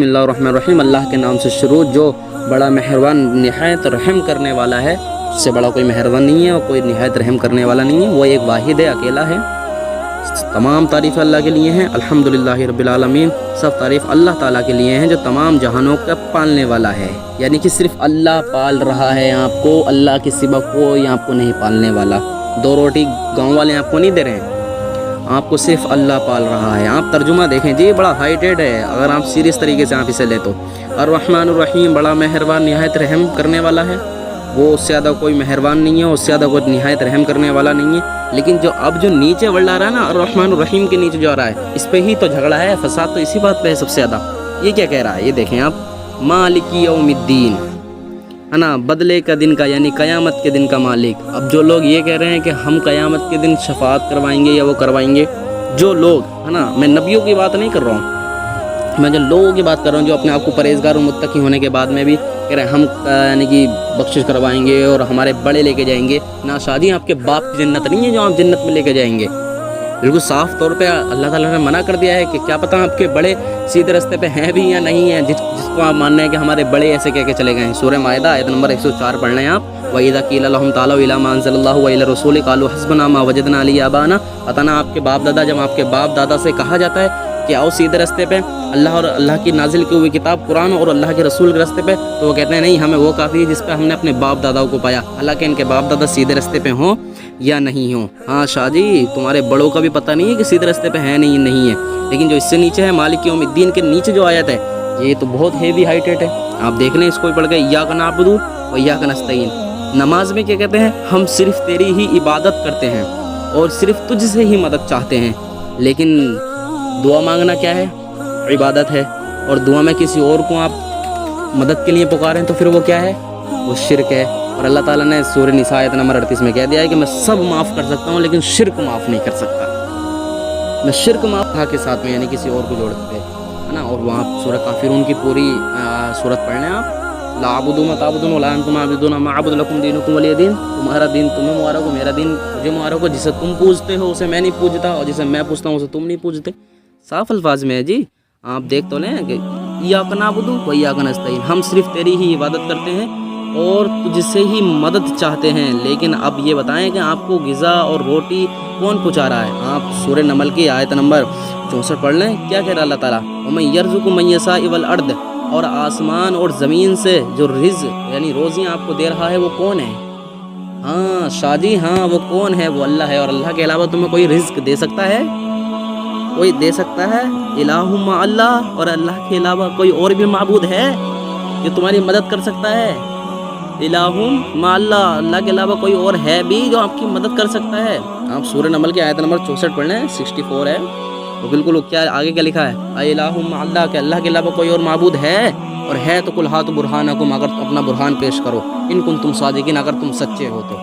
बिस्मिल्लाहिर्रहमानिर्रहीम। अल्लाह के नाम से शुरू जो बड़ा मेहरबान निहायत रहम करने वाला है। उससे बड़ा कोई मेहरबान नहीं है और कोई निहायत रहम करने वाला नहीं है। वो एक वाहिद है, अकेला है। तमाम तारीफ़ अल्लाह के लिए हैं। अल्हम्दुलिल्लाहि रब्बिल आलमीन। सब तारीफ़ अल्लाह ताला के लिए हैं जो तमाम जहानों का पालने वाला है। यानी कि सिर्फ अल्लाह पाल रहा है आपको, अल्लाह के सिवा कोई आपको नहीं पालने वाला। दो रोटी गाँव वाले आपको नहीं दे रहे हैं, आपको सिर्फ अल्लाह पाल रहा है। आप तर्जुमा देखें जी, बड़ा हाइटेड है अगर आप सीरियस तरीके से आप इसे ले तो। अर्रहमानुर्रहीम, बड़ा मेहरबान निहायत रहम करने वाला है। वो उससे ज़्यादा कोई मेहरबान नहीं है, उससे ज़्यादा कोई निहायत रहम करने वाला नहीं है। लेकिन जो अब जो नीचे बढ़ रहा है ना, अर्रहमानुर्रहीम के नीचे जो आ रहा है, इस पे ही तो झगड़ा है, फसाद तो इसी बात पे है सबसे ज़्यादा। ये क्या कह रहा है, ये देखें आप, मालिकी यौमिद्दीन, है ना, बदले का दिन का, यानी क़यामत के दिन का मालिक। अब जो लोग ये कह रहे हैं कि हम क़यामत के दिन शफाअत करवाएंगे या वो करवाएंगे, जो लोग, है ना, मैं नबियों की बात नहीं कर रहा हूँ, मैं जो लोगों की बात कर रहा हूँ जो अपने आप को परहेज़गार और मुत्तकी होने के बाद में भी कह रहे हैं हम यानी कि बख्शिश करवाएंगे और हमारे बड़े लेके जाएंगे। ना शादी, आपके बाप की जन्नत नहीं है जो आप जन्नत में लेके जाएंगे। बिल्कुल साफ़ तौर पे अल्लाह ताला ने मना कर दिया है कि क्या पता आपके बड़े सीधे रास्ते पे हैं भी या नहीं हैं, जिसको आप मान रहे हैं कि हमारे बड़े ऐसे कह के चले गए हैं। सूरह माइदा आयत नंबर 104 पढ़ लें आप। वइज़ा क़ील लहुम तालू इला मा अंज़लल्लाहु व इला रसूलिही क़ालू हस्बुना मा वजदना अलैहि आबाना। पता ना आपके बाप दादा, जब आपके बाप दादा से कहा जाता है कि आओ सीधे रास्ते पे, अल्लाह और अल्लाह की नाजिल की हुई किताब कुरान और अल्लाह के रसूल के रास्ते पे, तो वो कहते हैं नहीं, हमें वो काफ़ी है जिस पे हमने अपने बाप दादाओं को पाया। हालांकि इनके बाप दादा सीधे रास्ते पे हों या नहीं हों। हाँ शादी, तुम्हारे बड़ों का भी पता नहीं है कि सीधे रास्ते पे है नहीं है। लेकिन जो इससे नीचे है, मालिक यौमिद्दीन के नीचे जो आयत है, ये तो बहुत हेवी हाइटेड है। आप देख लें इसको पढ़ के, इय्याका नअबुदु व इय्याका नस्तईन। नमाज में क्या कहते हैं, हम सिर्फ तेरी ही इबादत करते हैं और सिर्फ तुझसे ही मदद चाहते हैं। लेकिन दुआ मांगना क्या है, इबादत है। और दुआ में किसी और को आप मदद के लिए पुकारें तो फिर वो क्या है, वो शिरक है। और अल्लाह ताला ने सूरह निसा आयत नंबर 38 में कह दिया है कि मैं सब माफ़ कर सकता हूँ लेकिन शिरक माफ़ नहीं कर सकता। मैं शिरक माफ़ के साथ में, यानी किसी और को जोड़ते हैं, है ना। और वहाँ सूरह काफिरून की पूरी सूरत पढ़ लें आप। ला अबुदु मा ताबुदून वला अंतुम आबिदून मा अअबुदु लकुम दीनुकुम वलिय दीन। तुम्हारा दिन तुम्हें मुबारक हो, मेरा दिन मुझे मुबारक हो। जिसे तुम पूजते हो उसे मैं नहीं पूजता, और जिसे मैं पूछता हूँ उसे तुम नहीं पूजते। साफ अल्फाज में है जी, आप देख तो लें कि इय्याका नअबुदु व इय्याका नस्तईन, हम सिर्फ तेरी ही इबादत करते हैं और तुझसे ही मदद चाहते हैं। लेकिन अब ये बताएं कि आपको ग़िज़ा और रोटी कौन पहुँचा रहा है। आप सूरह नमल की आयत नंबर 64 पढ़ लें, क्या कह रहा है अल्लाह ताला, वमन यर्ज़ुक़ु मन यशाअ वल अर्द, और आसमान और ज़मीन से जो रिज़्क़ यानी रोज़ियाँ आपको दे रहा है वो कौन है। हाँ शादी, हाँ वो कौन है, वो अल्लाह है। और अल्लाह के अलावा तुम्हें कोई रिज़्क़ दे सकता है, कोई दे सकता है? इलाहुम मा अल्लाह, और अल्लाह के अलावा कोई और भी माबूद है जो तुम्हारी मदद कर सकता है? इलाहुम मा अल्लाह, अल्लाह के अलावा कोई और है भी जो आपकी मदद कर सकता है? आप सूरह नमल की आयत नंबर 64 पढ़ लें, 64 है वो। बिल्कुल क्या आगे क्या लिखा है, इलाहुम मा अल्लाह, के अल्लाह के अलावा कोई और माबूद है, और है तो कुल हाथ बुरहानकुम, अगर अपना बुरहान पेश करो, इन कुंतुम सादिकीन, अगर तुम सच्चे हो तो।